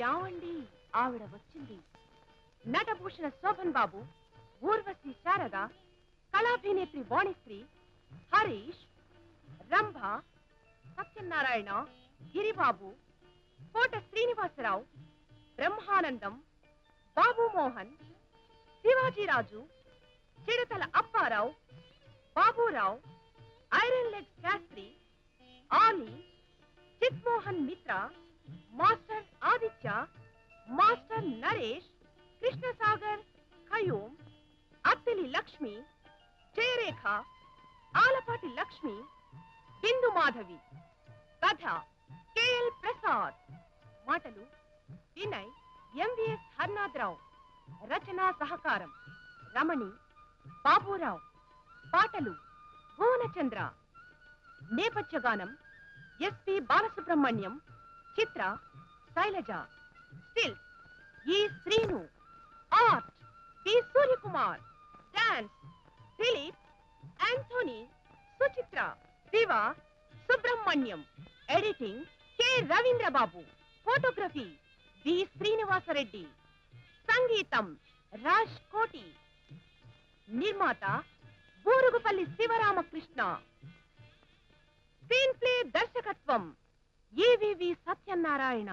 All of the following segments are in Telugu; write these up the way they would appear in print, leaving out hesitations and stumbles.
యావండి ఆవిడ వచ్చింది. నటభూషణ శోభన్ బాబు, ఊర్వశి శారద, కళాభినేత్రి వాణిశ్రీ, హరీష్, రంభ, సత్యనారాయణ, గిరిబాబు, కోట శ్రీనివాసరావు, బ్రహ్మానందం, బాబు మోహన్, శివాజీరాజు, చిడతల అప్పారావు, బాబురావు, ఐరన్ లెగ్ శాస్త్రి, ఆలీ, చిత్మోహన్ మిత్ర, మాస్టర్ ఆదిత్య, మాస్టర్ నరేష్, కృష్ణసాగర్, ఖయూం, అత్తిలి లక్ష్మి, జయరేఖ, ఆలపాటి లక్ష్మి, బిందు మాధవి. కథ కెఎల్ ప్రసాద్. మాటలు వినయ్, ఎంవిఎస్ హర్నాథరావు. రచనా సహకారం రమణి, బాబురావు. పాటలు భువనచంద్ర. నేపథ్య గానం SP Balasubrahmanyam, Chitra, Sailaja. Stills E Srinu. Art B Suryakumar. Dance Dileep, Anthony, Suchitra. Siva Subrahmanyam. Editing K Ravindrababu. Photography B Srinivasareddy. సంగీతం రాజ్ కోటి. నిర్మాత బూరుగుపల్లి శివరామకృష్ణ. స్క్రీన్ ప్లే దర్శకత్వం ఏవివి సత్యనారాయణ.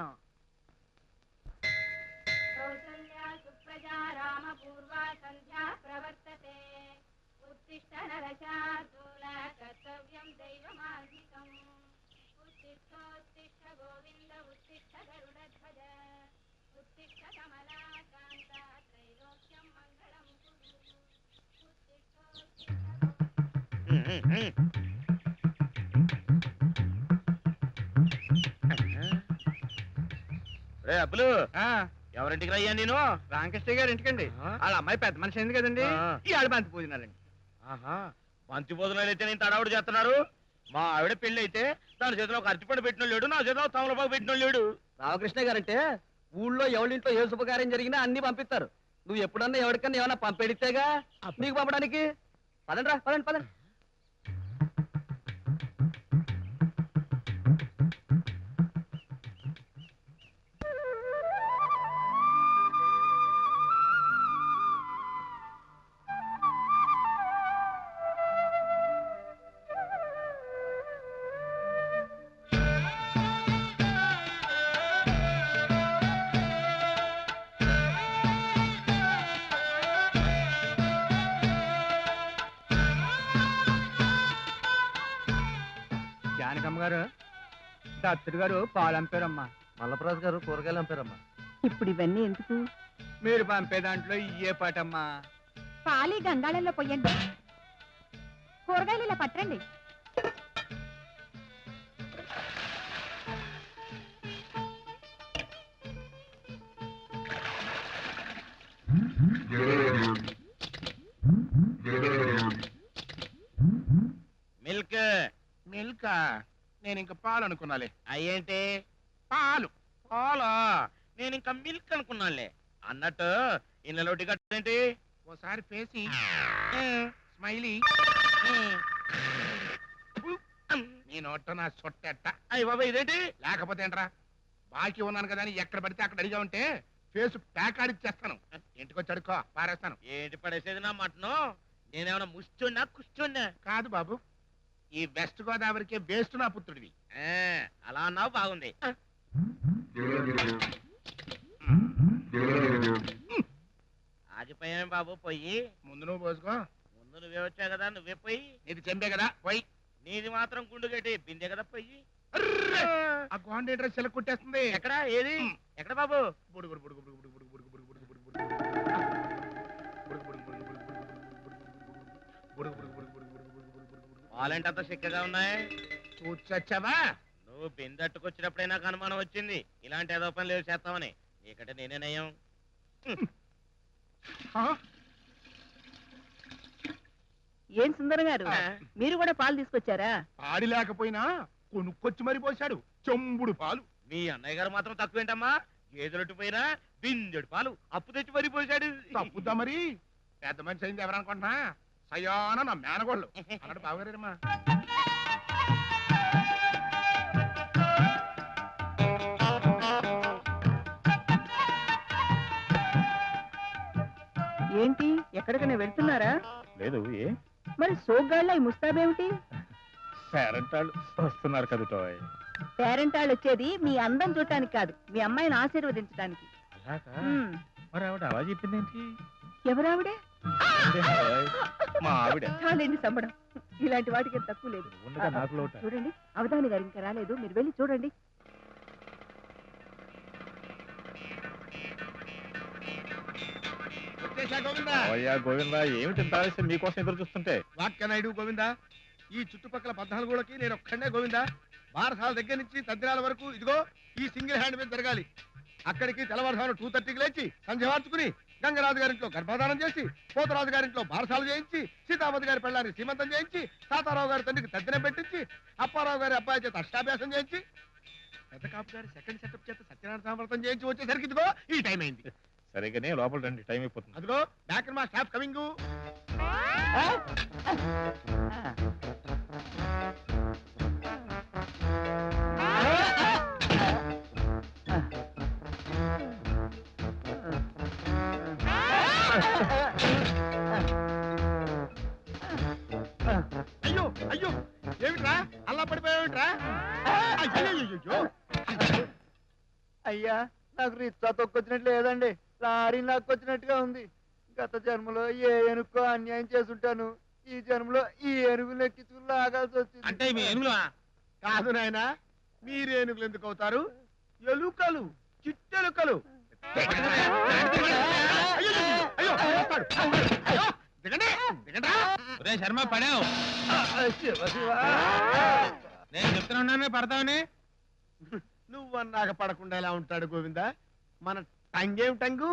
కౌసల్యా సుప్రజా రామ పూర్వా సంధ్యా ప్రవర్తతే. ఉత్తిష్ట నరశార్దూల కర్తవ్యం దైవమార్మికం. ఉత్తిష్టోత్తిష్ట గోవింద ఉత్తిష్ట గరుడధ్వజ. ఉత్తిష్ట కమలాకాంత త్రైలోక్యం మంగళం కురు. అబ్బులు ఎవరింటికి రయ్యా నేను? రామకృష్ణ గారి ఇంటికండి. వాళ్ళ అమ్మాయి పెద్ద మనిషి అయింది కదండి, ఈ ఆడ బంతి భోజనాలండి. బంతి భోజనాలు అయితే నేను తడావుడు చేస్తున్నారు. మా ఆవిడ పెళ్లి అయితే దాని చేతిలో ఒక అరటిపండు పెట్టిన లేడు, నా చేతిలో తమలపాకు పెట్టిన లేడు. రామకృష్ణ గారంటే ఊళ్ళో ఎవరింట్లో ఏ శుభకార్యం జరిగినా అన్ని పంపిస్తారు. నువ్వు ఎప్పుడన్నా ఎవరికన్నా ఏమన్నా పంపెడితేగా నీకు పంపడానికి. పదండి రా, పదండి పదండి. జానకమ్మ గారు, దత్తుడు గారు పాలు అంపారమ్మా. మల్లప్రాజు గారు కూరగాయలు అంపారమ్మా. ఇప్పుడు ఇవన్నీ ఎందుకు? మీరు పంపే దాంట్లో ఇయ్యే పాటమ్మా. పాలి గంగాళంలో పొయ్యండి, కూరగాయలు ఇలా పట్టండి. మిల్క్ మిల్క్ నేను ఇంకా పాలు అనుకున్నాలే. అయ్యేంటి పాలు? పాలా? నేను ఇంకా మిల్క్ అనుకున్నాలే. అన్నట్టు ఇళ్ళలో టికెట్ ఏంటి? ఓసారి పేసి స్మైలీ నీ నోట నా సొట్టెట్ట. అయ్యి బాబా ఇదేంటి? లేకపోతే ఏంట్రా, బాకీ ఉన్నాను కదా అని ఎక్కడ పడితే అక్కడ అడిగా ఉంటే ఫేస్ ప్యాకాడిచ్చేస్తాను. ఇంటికొచ్చి అడుక్కో, పారేస్తాను. ఏంటి పడేసేది నా మటను? నేనేమన్నా ముష్టోన్నా కుష్టోన్నా? కాదు బాబు, ఈ వెస్ట్ గోదావరికి వేస్ట్ నా పుత్రుడివి. అలా అన్నావు, బాగుంది. ఆగిపోయాను బాబు, పోయి ముందు నువ్వు పోసుకో. ముందు నువ్వే వచ్చావు కదా, నువ్వే పోయి. నీది చెంబే కదా, పోయి. నీది మాత్రం గుండు గట్టి బిందే కదా, పోయి. ఆ గోండ డ్రెస్ ఎలా కొట్టేస్తుంది. ఎక్కడ? ఏది? ఎక్కడ బాబు? బుడుగుడు బుడుగు బుడుగు బుడుగు బుడుగు బుడుగు బుడుగు బుడుగు బుడుగు బుడుగు పాలంటే అంత చిక్కగా ఉన్నాయి. చూచచ్చావా? నువ్వు బిందట్టుకొచ్చినప్పుడే నాకు అనుమానం వచ్చింది, ఇలాంటి ఏదో పని లేవు చేస్తామని. నీకంటే నేనే నయం. ఏం సుందరం గారు, మీరు కూడా పాలు తీసుకొచ్చారా? పాడి లేకపోయినా కొనుక్కొచ్చి మరి పోశాడు చెంబుడు పాలు. మీ అన్నయ్య గారు మాత్రం తక్కువేంటమ్మా? గేదెలట్టు పోయినా బిందెడు పాలు అప్పు తెచ్చి మరి పోశాడు. తప్పుద్దా మరి? పెద్ద మనిషి అయింది ఎవరనుకుంటున్నా? సయాన నా మేనగోళ్ళు అన్నాడు బావగారమ్మా. ఏంటి ఎక్కడికైనా వెళ్తున్నారా? లేదు ఏ మరి సోగ్గాళ్ళ ఈ ముస్తాబేమిటి? పేరెంట్ వాళ్ళు వస్తున్నారు కదుటోయ్. పేరెంట్ వాళ్ళు వచ్చేది మీ అందం చూడటానికి కాదు, మీ అమ్మాయిని ఆశీర్వదించడానికి. అలాగా ఉమ్, మరి ఆవిడ అలా చెప్పిందేంటి? ఎవరావిడే? అదేనోయ్, మా ఆవిడ చాలేండి సంబడం. ఇలాంటి వాటికి ఏం తక్కువ లేదు. ఉండగా నాకు లోట. చూడండి, అవధాని గారు ఇంకా రాలేదు, మీరు వెళ్ళి చూడండి. వచ్చేసా గోవిందా? అయ్యా గోవిందా, ఏమిటి ఇంత ఆలస్యం? మీకోసం ఎదురు చూస్తుంటే. What can I do Govinda? ఈ చుట్టుపక్కల 14 గోళ్ళకి నేను ఒక్కడే గోవిందా. బారసాల దగ్గర నుంచి తద్దినాల వరకు ఇదిగో ఈ సింగిల్ హ్యాండ్ మీద జరగాలి. అక్కడికి తెల్లవారుసాను 2:30కి లేచి సంధ్య మార్చుకుని గంగరాజు గారింట్లో గర్భాధానం చేసి, పోతరాజు గారింట్లో బారసాలు చేయించి, సీతాపతి గారి పెళ్ళాన్ని సీమంతం చేయించి, తాతారావు గారి తండ్రికి తద్దినం పెట్టించి, అప్పారావు గారి అబ్బాయి చేత అష్టాభ్యాసం చేయించి, పెద్ద కాపు గారి సెకండ్ సెటప్ చేత సత్యనారాయణ సామర్థ్యం చేయించి వచ్చేసరికి ఇదిగో ఈ టైం అయింది. సరిగానే లోపల రండి, టైం అయిపోతుంది. అదిగో బ్యాక్ మా స్టాఫ్ కమింగ్. అయ్యో అయ్యో, ఏమిట్రా అల్లా పడిపోయావిట్రా? అయ్యో అయ్యా, నాకు రిచ్చా తొక్కొచ్చినట్లు లేదండి, లారీ లాక్కొచ్చినట్టుగా ఉంది. గత జన్మలో ఏ ఏనుకో అన్యాయం చేసుంటాను, ఈ జన్మలో ఈ ఏనుగులు ఎక్కించుకుని లాగాల్సి వచ్చింది. అంటే మీ ఏనుగులా? కాదు నాయనా, మీరు ఏనుగులు ఎందుకు అవుతారు? ఎలుకలు, చిట్టెలుకలు. శర్మ పడావు, నేను చెప్తున్నా పడతావని. నువ్వన్నాక పడకుండా ఎలా ఉంటాడు గోవిందా? మన టంగేం టంగు,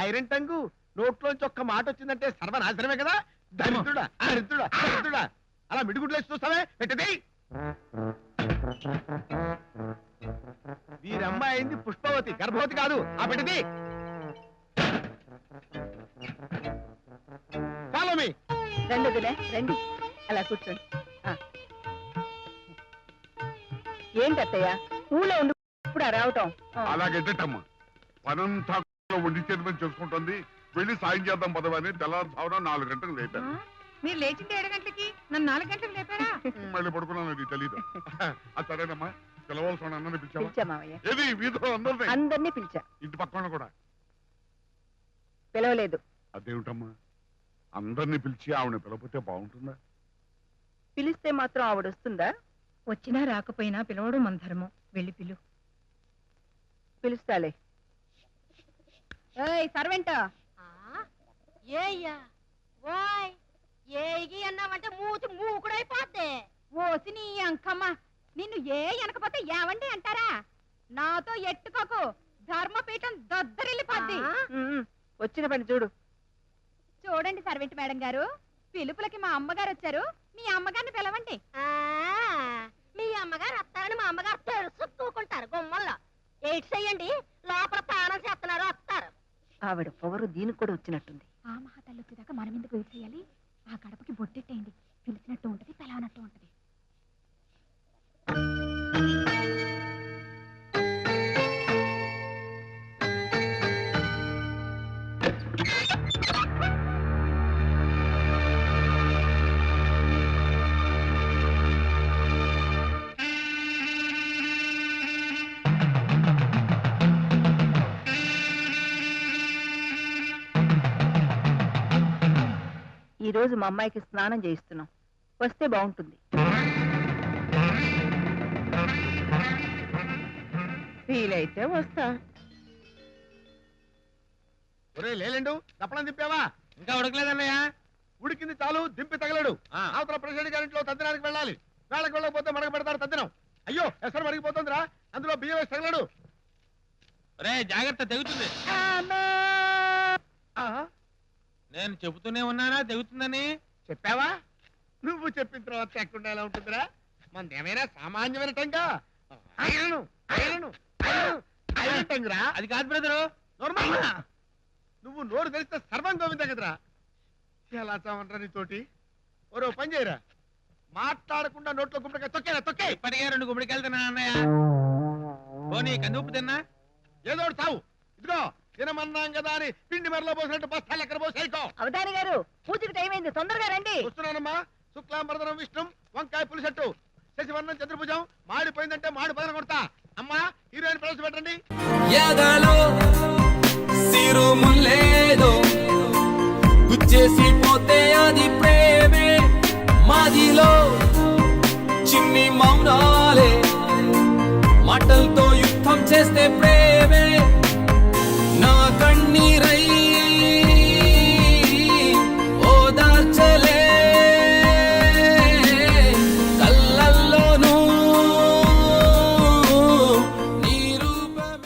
ఐరన్ టంగు. నోట్లోంచి ఒక్క మాట వచ్చిందంటే సర్వనాశనమే కదా. దరిద్రుడా దరిద్రుడా దరిద్రుడా, అలా మిడిగుడ్లేసి చూస్తావే, పెట్టది. వీరమ్మాయి అయింది పుష్పవతి, గర్భవతి కాదు. ఆ పెట్టది. Follow me. రండి వదిలే, రండి, అలా కూర్చోండి. ఆ. ఏంటి అత్తయ్య, ఊళ్ళో ఉండి ఇప్పుడు రావటం? ఆ. అలాగెట్టమ్మా, పనంతా వండి చేతిమని చేసుకుంటుంది. వెళ్ళి సాయం చేద్దాం పదవని తెల్లారుజామున 4 గంటలకు లేపాను. మీరు లేచింది 7 గంటలకి, నన్ను 4 గంటలకు లేపారా? మళ్ళీ పడుకున్నాను, అది తెలీదు. అది సరేనమ్మా, పిలవాల్సిన అన్నని పిలిచావా? పిలిచా మావయ్య, ఏది వీధిలో అందరినీ? అందరినీ పిలిచా. ఇంటి పక్కన కూడా? పిలవలేదు. అదేమిటమ్మా, అందరినీ పిలిచి ఆవిడ పిలవకపోతే బాగుంటుందా? పిలిస్తే మాత్రం ఆవిడ వస్తుందా? వచ్చినా రాకపోయినా పిలవడం మన ధర్మం. వెళ్ళి పిలు. పిలుస్తాలే. ఏయ్ సర్వెంట్, ఏయ్యా ఓయ్, ఏగి అన్నావంటే మూతి మూకుడైపోద్ది. ఓసి నీ అంకమ్మ, నిన్ను ఏ అనకపోతే ఏవండి అంటారా? నాతో ఎట్టుకోకు, ధర్మపీఠం దద్దరిల్లిపోద్ది. ఉమ్, వచ్చిన పని చూడు. చూడండి సర్వెంట్ మేడం గారు, పిలుపులకి మా అమ్మగారు వచ్చారు, మీ అమ్మగారిని పిలవండి. ఆ, మీ అమ్మగారు వస్తారని మా అమ్మగారు తెలుసు తూకుంటారు గుమ్మల్లో. ఎయిట్ చెయ్యండి, లోపల ప్రాణం చేస్తున్నారు, వస్తారు. ఆవిడ పొగరు దీనికి కూడా వచ్చినట్టుంది. ఆ మహాతల్లి వచ్చేదాకా మనం ఎందుకు వెయిట్ చేయాలి? ఆ గడపకి బొట్టెట్టేయండి, పిలిచినట్టు ఉంటది, పిలవనట్టు ఉంటది. ఈ రోజు మా అమ్మాయికి స్నానం చేయిస్తున్నాం, వస్తే బాగుంటుంది. వీలైతే వస్తా. ఒరే లేలేండు, దప్పడం దింపావా? ఇంకా ఉడకలేదన్నయ్య. ఉడికింది చాలు, దింపి తగలడు. ఆ. అవతల ప్రెసిడెంట్ గారింట్లో తద్దినానికి వెళ్ళాలి. వేళకు వెళ్ళకపోతే మనకు పెడతారు తద్దినం. అయ్యో ఎసరు మరిగిపోతుందిరా, అందులో బియ్యం వేసి తగలడు. రే జాగ్రత్త, తెగుతుంది. ఆహా, నేను చెబుతూనే ఉన్నానా తెగుతుందని. చెప్పావా? నువ్వు చెప్పిన తర్వాత ఎక్కడ ఎలా ఉంటుందిరా? మనదేమైనా సామాన్యమైన టంగా? ఐరను, ఐరను, ఐరను, ఐరన్ టంగురా. అది కాదు బ్రదరు. నార్మల్. నువ్వు నోరు తెరిస్తే సర్వం గోవిందా కదరా. ఎలా చావంటరా నీతోటి? ఓరో పని చేయరా, మాట్లాడకుండా నోట్లో గుమ్మడికాయ తొక్కేరా, తొక్కే. ఇప్పటికే 2 గుమ్మడికి వెళ్తున్నా అన్నయ్య. పోనీ కందుపు తిన్నా. ఏదో ఒకటి చావు. ఇదిగో తినమన్నాం కదా అని పిండి మెరలో పోసినట్టు బస్తాలు ఎక్కడ పోసాయికో. అవధాని గారు పూజకి టైం అయింది, తొందరగా రండి. వస్తున్నానమ్మా. శుక్లాంబరదనం విష్ణు వంకాయ పులిసెట్టు శశివర్ణం చంద్రభుజం మాడిపోయిందంటే మాడి పదన కొడతా. అమ్మా హీరోయిన్ ప్రవేశపెట్టండి. ఎదలో సిరుములేదో గుచ్చేసి పోతే అది ప్రేమే, మాదిలో చిన్ని మౌనాలే మాటలతో యుద్ధం చేస్తే ప్రేమే.